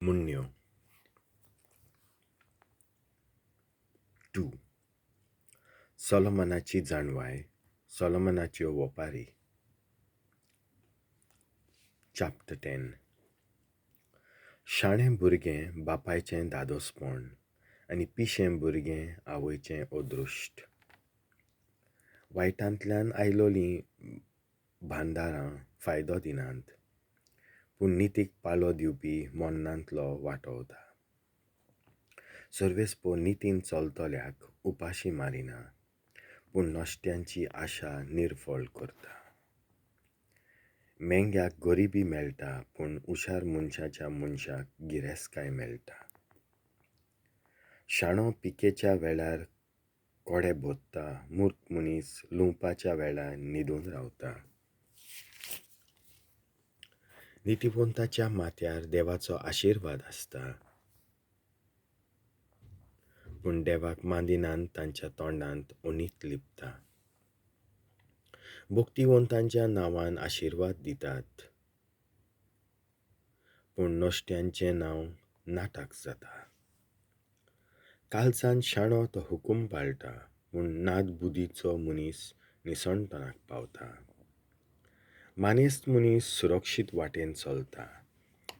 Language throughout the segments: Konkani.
Mhon'nneo 2. सोलोमनाची Zannvai, सोलोमनाच्यो वोपारी. Chapter 10. शाणें भुरगें बापायचें दादोसपण आनी पिशें भुरगें आवयचें ओदृश्ट. वायटांतल्यान आयलोलीं भानदारां फायदो दिनात, पूण नितीक पालो दिवपी मन्नांतलो वांटोवता. सर्वेस्पो नितीन चलतल्याक उपाशी मारिना, पूण नश्ट्यांची आशा निर्फळ करता. मेंग्याक गरिबी मेळटा, पूण हुशार मनशाक गिरेस्तकाय मेळटा. शाणो पिकेच्या वेळार कोडे बोत्ता, मूर्ख मनीस लुंवपाच्या वेळार न्हिदून रावता. नितिवंताच्या माथ्यार देवाचो आशिर्वाद आसता, पूण देवाक मानिनान तांच्या तोंडांत ओंनीत लिपता. भक्तिवंतांच्या नांवान आशिर्वाद दितात, पूण नश्ट्यांचें नांव नाटाक जाता. काळजांत शाणो तो हुकूम पाळटा, पूण नादबुदीचो मनीस निसणटणाक पावता. मानेस्त मनीस सुरक्षीत वाटेन चलता,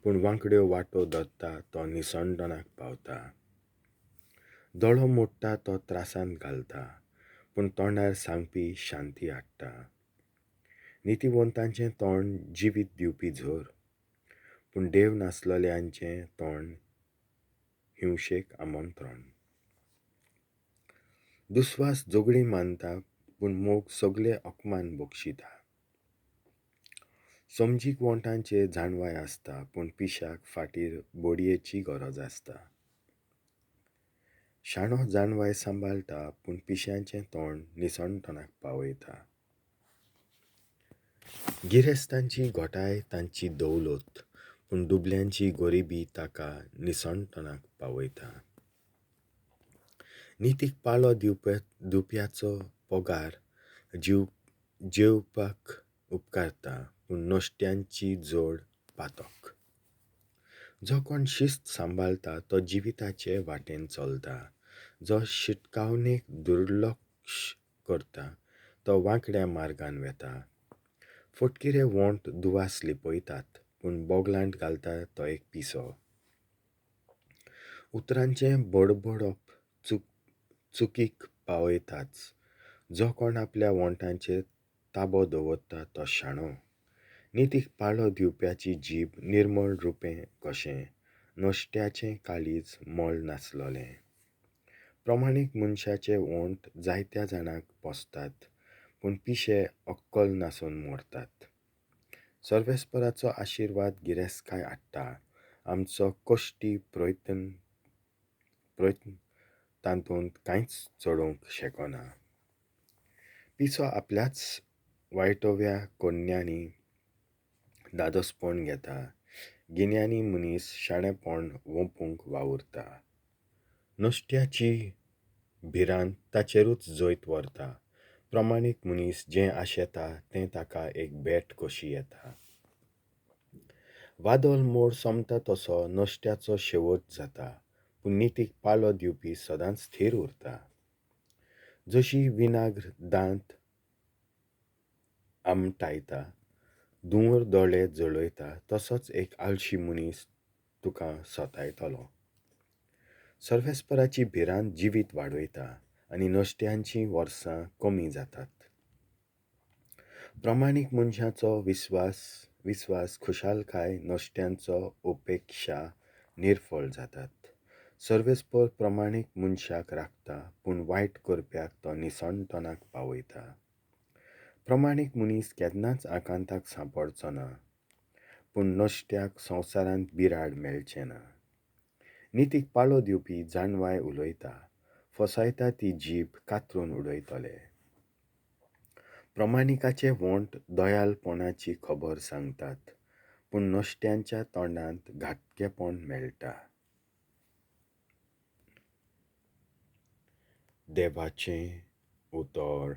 पूण वांकड्यो वाटो धरता तो निसणटणाक पावता. दोळो मोडटा तो त्रासांत घालता, पूण तोंडार सांगपी शांती हाडटा. नितिवंतांचें तोंड जिवीत दिवपी झोर, पूण देव नासलोल्यांचें तोंड hinvxek amontronn. दुस्वास झोगडी मानता, पूण मोग सगळे ओकमान बक्षिता. समजीक वोंटांचेर Zannvai आसता, पूण पिशाक फाटीर बोडयेची गरज आसता. शाणो Zannvai सांबाळटा, पूण पिश्यांचें तोंड निसणटणाक पावयता. गिरेस्तांची घोटाय तांची दौलत, पूण दुबल्यांची गरिबी ताका निसणटणाक पावयता. नितीक पालो दिवप्याचो पगार जेवपाक उपकारता, पूण नश्ट्यांची जोड पातक. जो कोण शिस्त सांबाळता तो जिविताचे वाटेन चलता. जो शिटकावणेक दुर्लक्ष करता तो वांकड्या मार्गान वेता. फटकिरे वोंट दुवास लिपयतात, पूण बोगलांत घालता तो एक पिसो. उतरांचें बडबडप चुकीक पावयताच. जो कोण आपल्या वोंटांचेर ताबो दवरता तो शाणो. नितीक पालो दिवप्याची जीब निर्मळ रुपें कशें, नश्ट्याचें काळीज मोल नासलोलें. प्रमाणीक मनशाचे वोंट जायत्या जाणांक पोसतात, पूण पिशे अक्कल नासून मोडटात. सर्वेस्पराचो आशिर्वाद गिरेस्तकाय हाडटा, आमचो कश्टी प्रयत्न तातूंत कांयच चडोवंक शेकोना. पिसो आपल्याच वायटव्या कोन्यांनी दादोसपण घेता. गिन्यानी मनीस शाणेपण वोंपूंक वावुरता. नश्ट्याची भिरांत ताचेरूच जैत व्हरता. प्रमाणीक मनीस जें आशेता तें ताका एक भेट कशी येता. वादोल मोड सोमता तसो नश्ट्याचो शेवट जाता, पूण नितीक पालो दिवपी सदांच स्थिर उरता. जशी विनाग्र दांत आमटायता, धुंवर दोळे जळयता, तसोच एक आळशी मनीस तुका सतायतलो. सर्वेस्पराची भिरांत जिवीत वाडयता, आनी नश्ट्यांची वर्सां कमी जातात. प्रमाणीक मनशाचो विस्वास खुशालकाय नश्ट्यांचो उपेक्षा निर्फळ जातात. सर्वेस्पर प्रमाणीक मनशाक राखता, पूण वायट करप्याक तो निसणटणाक पावयता. प्रमाणीक मनीस केन्नाच आकांताक सांपडचो ना, पूण नश्ट्याक संवसारांत बिराड मेळचें ना. नितीक पालो दिवपी Zannvai उलयता, फसयता ती जीब कातरून उडयतले. प्रमाणिकाचे वोंट दयाळपणाची खबर सांगतात, पूण नश्ट्यांच्या तोंडांत घाटकेपण मेळटा. Devachem, utor,